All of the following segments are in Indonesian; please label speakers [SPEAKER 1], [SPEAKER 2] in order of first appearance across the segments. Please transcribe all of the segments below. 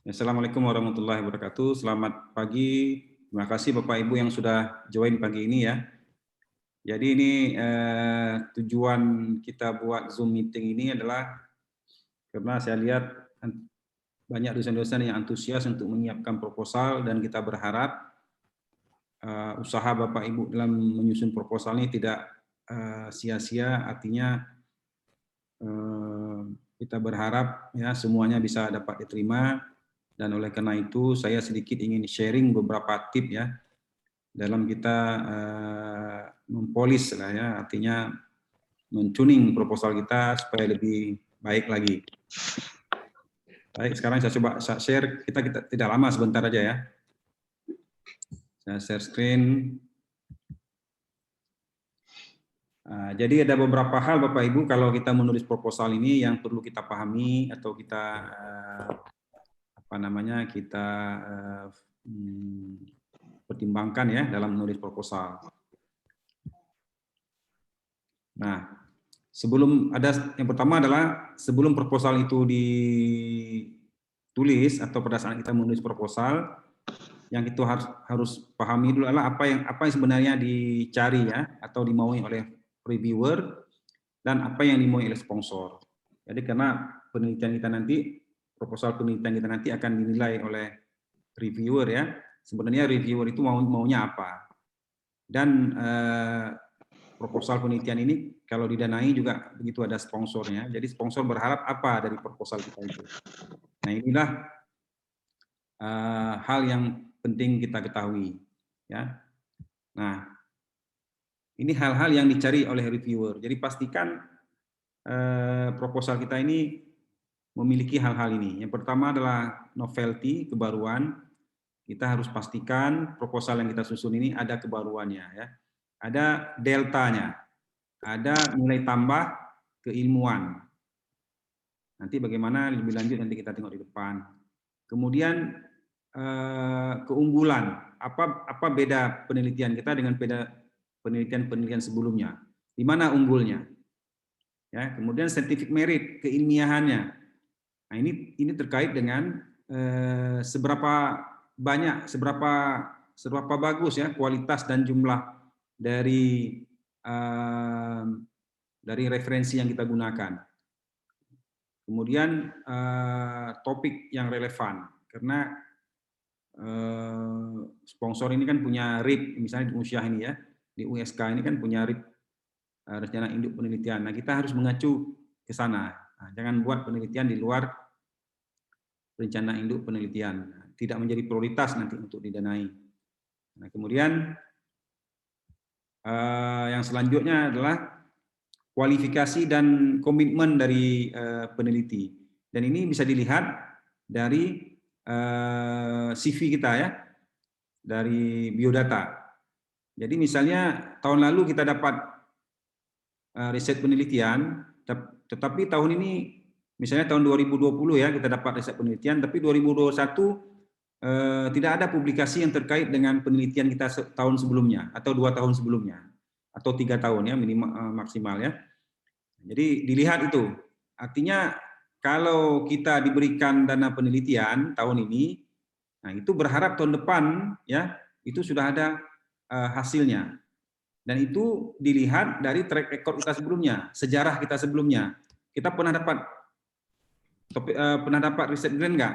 [SPEAKER 1] Assalamualaikum warahmatullahi wabarakatuh. Selamat pagi. Terima kasih Bapak Ibu yang sudah join pagi ini ya. Jadi ini tujuan kita buat Zoom meeting ini adalah karena saya lihat banyak dosen-dosen yang antusias untuk menyiapkan proposal dan kita berharap usaha Bapak Ibu dalam menyusun proposal ini tidak sia-sia. Artinya kita berharap ya semuanya bisa dapat diterima. Dan oleh karena itu saya sedikit ingin sharing beberapa tip ya dalam kita mempolis lah ya, artinya mentuning proposal kita supaya lebih baik lagi. Baik, sekarang saya coba share, kita tidak lama, sebentar aja ya. Saya share screen. Jadi ada beberapa hal Bapak Ibu kalau kita menulis proposal ini yang perlu kita pahami atau kita kita pertimbangkan ya dalam menulis proposal. Nah, yang pertama adalah sebelum proposal itu ditulis atau pada saat kita menulis proposal, yang itu harus pahami dulu adalah apa yang sebenarnya dicari ya atau dimaui oleh reviewer dan apa yang dimaui oleh sponsor. Jadi karena proposal penelitian kita nanti akan dinilai oleh reviewer ya. Sebenarnya reviewer itu maunya apa. Dan proposal penelitian ini kalau didanai juga begitu ada sponsornya. Jadi sponsor berharap apa dari proposal kita itu. Nah inilah hal yang penting kita ketahui. Ya. Nah ini hal-hal yang dicari oleh reviewer. Jadi pastikan proposal kita ini memiliki hal-hal ini. Yang pertama adalah novelty, kebaruan. Kita harus pastikan proposal yang kita susun ini ada kebaruannya. Ya. Ada deltanya, ada nilai tambah keilmuan. Nanti bagaimana lebih lanjut nanti kita tengok di depan. Kemudian keunggulan, apa beda penelitian kita dengan beda penelitian sebelumnya? Di mana unggulnya? Ya, kemudian scientific merit, keilmiahannya. Nah, ini terkait dengan seberapa banyak, seberapa bagus ya kualitas dan jumlah dari referensi yang kita gunakan. Kemudian topik yang relevan, karena sponsor ini kan punya RIP, misalnya di Usyah ini ya, di USK ini kan punya RIP, rencana induk penelitian. Nah kita harus mengacu ke sana. Nah, jangan buat penelitian di luar rencana induk penelitian, tidak menjadi prioritas nanti untuk didanai. Nah, kemudian yang selanjutnya adalah kualifikasi dan komitmen dari peneliti. Dan ini bisa dilihat dari CV kita ya, dari biodata. Jadi misalnya tahun lalu kita dapat riset penelitian, tetapi tahun ini misalnya tahun 2020 ya kita dapat riset penelitian, tapi 2021 tidak ada publikasi yang terkait dengan penelitian kita tahun sebelumnya atau 2 tahun sebelumnya atau 3 tahun ya minimal maksimal ya. Jadi dilihat itu. Artinya kalau kita diberikan dana penelitian tahun ini, nah itu berharap tahun depan ya itu sudah ada hasilnya. Dan itu dilihat dari track record kita sebelumnya, sejarah kita sebelumnya. Kita pernah dapat riset grant nggak?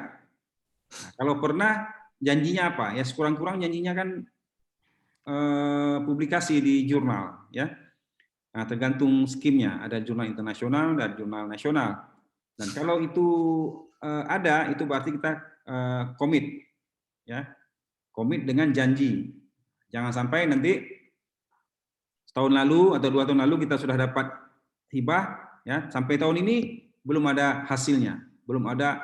[SPEAKER 1] Nah, kalau pernah, janjinya apa? Ya sekurang-kurang janjinya kan publikasi di jurnal, ya. Nah, tergantung skimnya. Ada jurnal internasional dan jurnal nasional. Dan kalau itu ada, itu berarti kita komit, ya, komit dengan janji. Jangan sampai nanti setahun lalu atau 2 tahun lalu kita sudah dapat hibah, ya, sampai tahun ini belum ada hasilnya, belum ada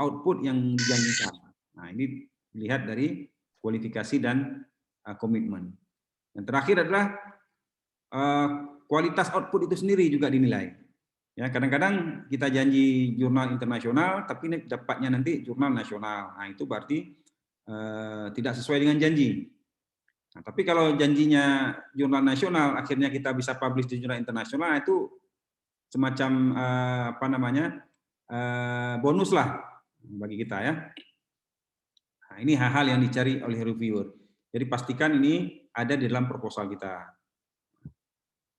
[SPEAKER 1] output yang dijanjikan. Nah, ini dilihat dari kualifikasi dan komitmen. Yang terakhir adalah kualitas output itu sendiri juga dinilai. Ya, kadang-kadang kita janji jurnal internasional, tapi dapatnya nanti jurnal nasional. Nah, itu berarti tidak sesuai dengan janji. Nah, tapi kalau janjinya jurnal nasional, akhirnya kita bisa publish di jurnal internasional, itu semacam bonus lah bagi kita ya. Nah, ini hal-hal yang dicari oleh reviewer. Jadi pastikan ini ada di dalam proposal kita.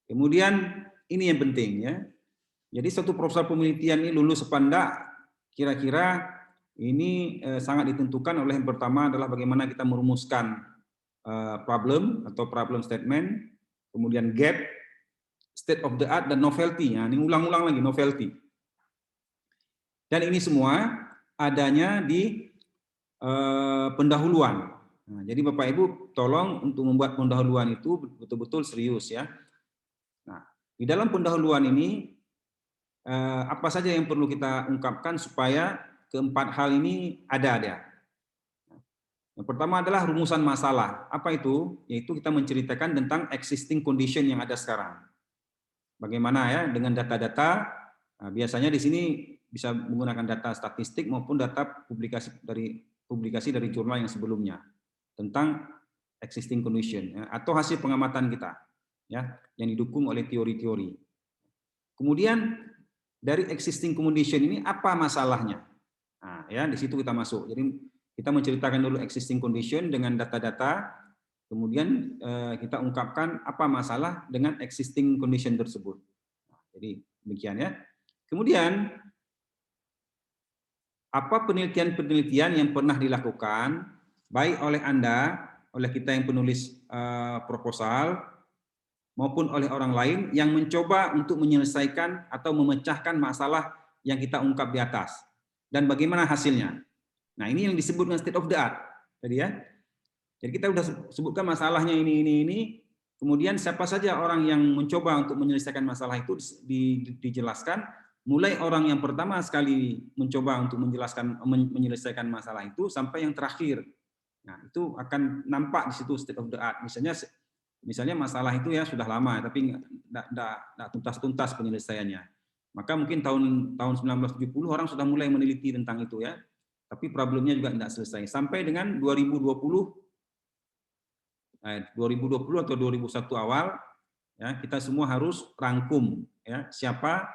[SPEAKER 1] Kemudian ini yang penting ya. Jadi satu proposal penelitian ini lulus apa enggak, kira-kira ini sangat ditentukan oleh yang pertama adalah bagaimana kita merumuskan problem atau problem statement, kemudian gap, state of the art, dan novelty. Nah, ini ulang-ulang lagi novelty. Dan ini semua adanya di pendahuluan. Nah, jadi Bapak Ibu tolong untuk membuat pendahuluan itu betul-betul serius ya. Nah, di dalam pendahuluan ini apa saja yang perlu kita ungkapkan supaya keempat hal ini ada. Yang pertama adalah rumusan masalah. Apa itu? Yaitu kita menceritakan tentang existing condition yang ada sekarang. Bagaimana ya dengan data-data? Nah, biasanya di sini bisa menggunakan data statistik maupun data publikasi dari jurnal yang sebelumnya tentang existing condition ya, atau hasil pengamatan kita ya yang didukung oleh teori-teori. Kemudian dari existing condition ini apa masalahnya? Nah, ya di situ kita masuk. Jadi kita menceritakan dulu existing condition dengan data-data, kemudian kita ungkapkan apa masalah dengan existing condition tersebut. Nah, jadi demikian ya. Kemudian apa penelitian-penelitian yang pernah dilakukan baik oleh Anda, oleh kita yang penulis proposal, maupun oleh orang lain yang mencoba untuk menyelesaikan atau memecahkan masalah yang kita ungkap di atas. Dan bagaimana hasilnya. Nah, ini yang disebut dengan state of the art. Tadi ya. Jadi kita sudah sebutkan masalahnya ini. Kemudian siapa saja orang yang mencoba untuk menyelesaikan masalah itu dijelaskan. Mulai orang yang pertama sekali mencoba untuk menyelesaikan masalah itu sampai yang terakhir. Nah, itu akan nampak di situ state of the art. Misalnya masalah itu ya sudah lama tapi nggak tuntas-tuntas penyelesaiannya. Maka mungkin tahun 1970 orang sudah mulai meneliti tentang itu ya. Tapi problemnya juga tidak selesai. Sampai dengan 2020 atau 2001 awal ya kita semua harus rangkum ya siapa,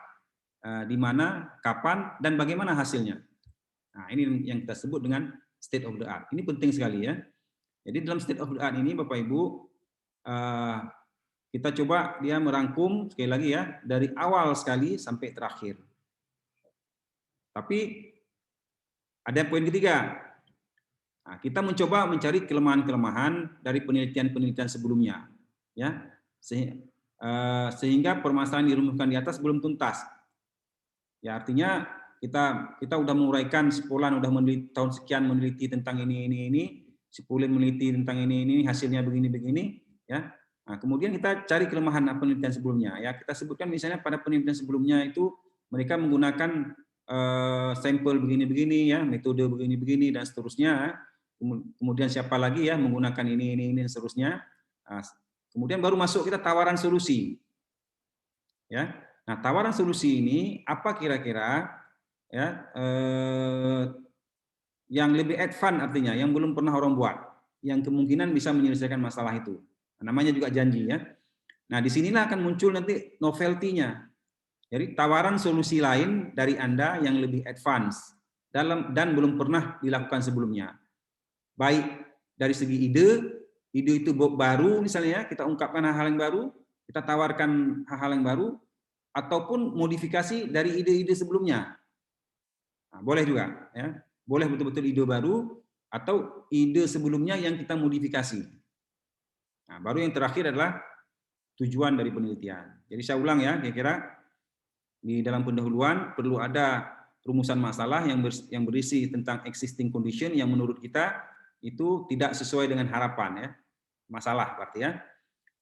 [SPEAKER 1] di mana, kapan, dan bagaimana hasilnya. Nah, ini yang kita sebut dengan state of the art. Ini penting sekali ya. Jadi dalam state of the art ini Bapak Ibu kita coba dia merangkum sekali lagi ya dari awal sekali sampai terakhir. Tapi ada poin ketiga. Nah, kita mencoba mencari kelemahan-kelemahan dari penelitian-penelitian sebelumnya, ya, sehingga permasalahan dirumuskan di atas belum tuntas. Ya, artinya kita udah menguraikan sebulan udah meneliti tahun sekian meneliti tentang ini, sebulan meneliti tentang ini, hasilnya begini, ya. Nah, kemudian kita cari kelemahan penelitian sebelumnya, ya. Kita sebutkan misalnya pada penelitian sebelumnya itu mereka menggunakan sampel begini-begini, ya, metode begini-begini dan seterusnya. Kemudian siapa lagi ya menggunakan ini dan seterusnya. Nah, kemudian baru masuk kita tawaran solusi. Ya. Nah, tawaran solusi ini apa kira-kira ya yang lebih advance artinya yang belum pernah orang buat, yang kemungkinan bisa menyelesaikan masalah itu. Nah, namanya juga janji ya. Nah, disinilah akan muncul nanti novelty-nya. Jadi tawaran solusi lain dari Anda yang lebih advance dan belum pernah dilakukan sebelumnya. Baik dari segi ide itu baru misalnya kita ungkapkan hal-hal yang baru, kita tawarkan hal-hal yang baru, ataupun modifikasi dari ide-ide sebelumnya. Nah, boleh juga, ya, boleh betul-betul ide baru atau ide sebelumnya yang kita modifikasi. Nah, baru yang terakhir adalah tujuan dari penelitian. Jadi saya ulang ya, kira-kira di dalam pendahuluan perlu ada rumusan masalah yang berisi tentang existing condition yang menurut kita itu tidak sesuai dengan harapan ya. Masalah berarti ya.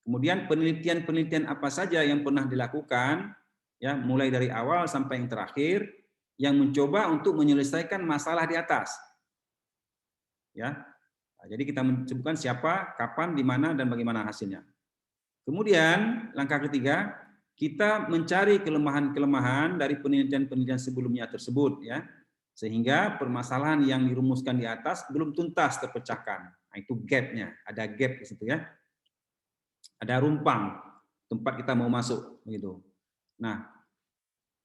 [SPEAKER 1] Kemudian penelitian-penelitian apa saja yang pernah dilakukan ya mulai dari awal sampai yang terakhir yang mencoba untuk menyelesaikan masalah di atas. Ya. Nah, jadi kita menyebutkan siapa, kapan, di mana dan bagaimana hasilnya. Kemudian langkah ketiga, kita mencari kelemahan-kelemahan dari penelitian-penelitian sebelumnya tersebut ya. Sehingga permasalahan yang dirumuskan di atas belum tuntas terpecahkan. Nah, itu gap-nya, ada gap di situ ya. Ada rumpang tempat kita mau masuk begitu. Nah,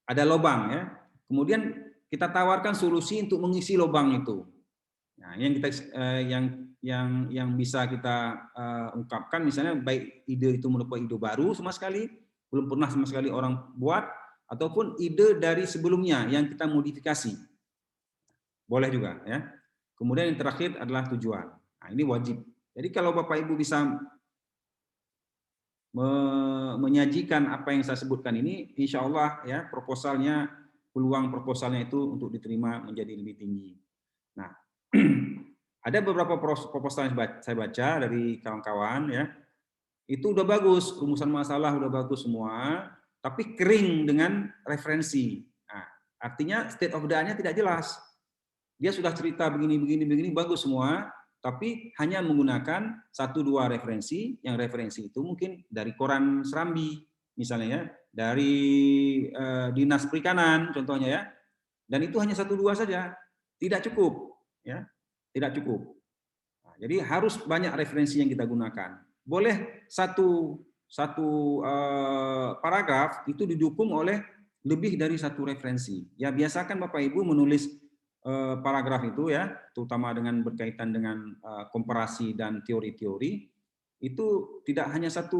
[SPEAKER 1] ada lubang ya. Kemudian kita tawarkan solusi untuk mengisi lubang itu. Nah, yang kita yang bisa kita ungkapkan misalnya baik ide itu merupakan ide baru sama sekali, belum pernah sama sekali orang buat, ataupun ide dari sebelumnya yang kita modifikasi. Boleh juga ya. Kemudian yang terakhir adalah tujuan. Nah, ini wajib. Jadi kalau Bapak Ibu bisa menyajikan apa yang saya sebutkan ini, insya Allah ya proposalnya, peluang proposalnya itu untuk diterima menjadi lebih tinggi. Nah, ada beberapa proposal yang saya baca dari kawan-kawan ya, itu udah bagus, rumusan masalah udah bagus semua, tapi kering dengan referensi. Nah, artinya state of the art-nya tidak jelas. Dia sudah cerita begini, bagus semua, tapi hanya menggunakan 1-2 referensi, yang referensi itu mungkin dari koran Serambi, misalnya ya, dari Dinas Perikanan contohnya ya, dan itu hanya 1-2 saja, tidak cukup, ya, tidak cukup. Nah, jadi harus banyak referensi yang kita gunakan. Boleh satu paragraf itu didukung oleh lebih dari 1 referensi. Ya biasakan Bapak Ibu menulis paragraf itu ya, terutama dengan berkaitan dengan komparasi dan teori-teori, itu tidak hanya 1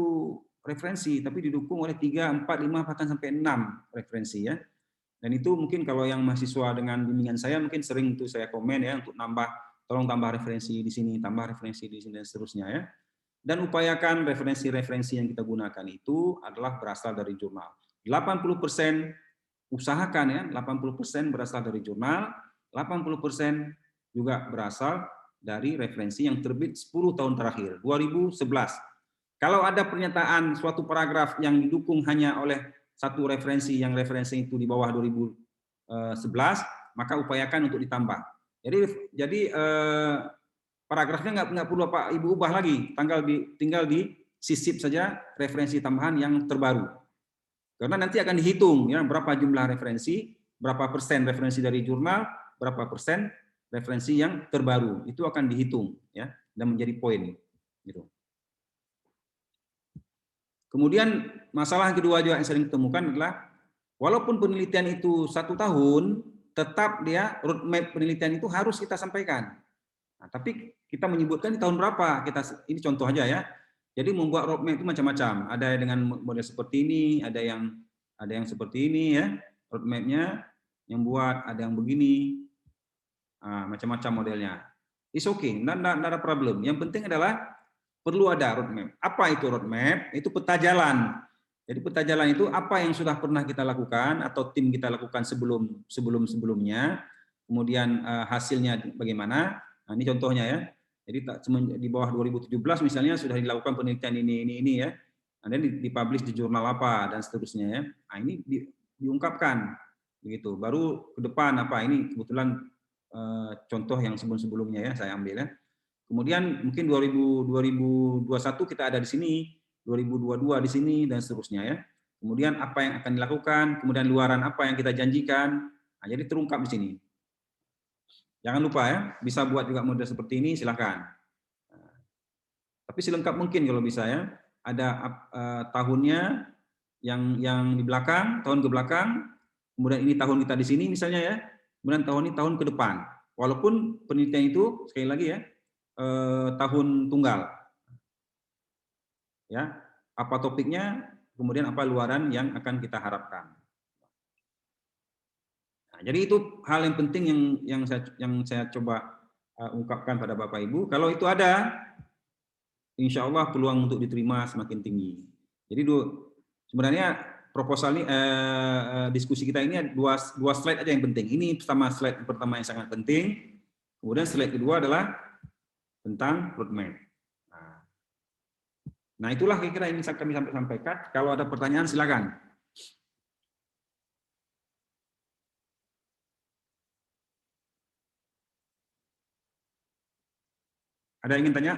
[SPEAKER 1] referensi, tapi didukung oleh 3, 4, 5, bahkan sampai 6 referensi ya. Dan itu mungkin kalau yang mahasiswa dengan bimbingan saya mungkin sering itu saya komen ya untuk tolong tambah referensi di sini, tambah referensi di sini dan seterusnya ya. Dan upayakan referensi-referensi yang kita gunakan itu adalah berasal dari jurnal. 80% usahakan ya, 80% berasal dari jurnal, 80% juga berasal dari referensi yang terbit 10 tahun terakhir, 2011. Kalau ada pernyataan suatu paragraf yang didukung hanya oleh 1 referensi, yang referensi itu di bawah 2011, maka upayakan untuk ditambah. Jadi paragrafnya nggak perlu Bapak Ibu ubah lagi, tinggal disisip saja referensi tambahan yang terbaru. Karena nanti akan dihitung ya berapa jumlah referensi, berapa persen referensi dari jurnal, berapa persen referensi yang terbaru. Itu akan dihitung ya dan menjadi poin gitu. Kemudian masalah yang kedua juga yang sering ditemukan adalah walaupun penelitian itu 1 tahun, tetap dia roadmap penelitian itu harus kita sampaikan. Nah, tapi kita menyebutkan di tahun berapa, ini contoh aja ya. Jadi membuat roadmap itu macam-macam. Ada dengan model seperti ini, ada yang seperti ini ya, roadmap-nya yang buat, ada yang begini, macam-macam modelnya. It's okay, tidak ada problem. Yang penting adalah perlu ada roadmap. Apa itu roadmap? Itu peta jalan. Jadi peta jalan itu apa yang sudah pernah kita lakukan atau tim kita lakukan sebelumnya, kemudian hasilnya bagaimana. Nah, ini contohnya ya. Jadi di bawah 2017 misalnya sudah dilakukan penelitian ini ya. Nanti dipublish di jurnal apa dan seterusnya ya. Nah, ini diungkapkan begitu. Baru ke depan apa ini kebetulan contoh yang sebelum-sebelumnya ya saya ambil ya. Kemudian mungkin 2021 kita ada di sini, 2022 di sini dan seterusnya ya. Kemudian apa yang akan dilakukan, kemudian luaran apa yang kita janjikan. Nah, jadi terungkap di sini. Jangan lupa ya, bisa buat juga model seperti ini, silakan. Tapi selengkap mungkin kalau bisa ya. Ada tahunnya yang di belakang, tahun ke belakang, kemudian ini tahun kita di sini misalnya ya, kemudian tahun ini tahun ke depan. Walaupun penelitian itu sekali lagi ya, tahun tunggal. Ya, apa topiknya, kemudian apa luaran yang akan kita harapkan. Nah, jadi itu hal yang penting yang saya coba ungkapkan pada Bapak Ibu. Kalau itu ada, insya Allah peluang untuk diterima semakin tinggi. Jadi sebenarnya proposal ini diskusi kita ini dua slide aja yang penting. Ini slide pertama yang sangat penting. Kemudian slide kedua adalah tentang roadmap. Nah itulah kira-kira ini kami sampaikan. Kalau ada pertanyaan silakan. Ada yang ingin tanya?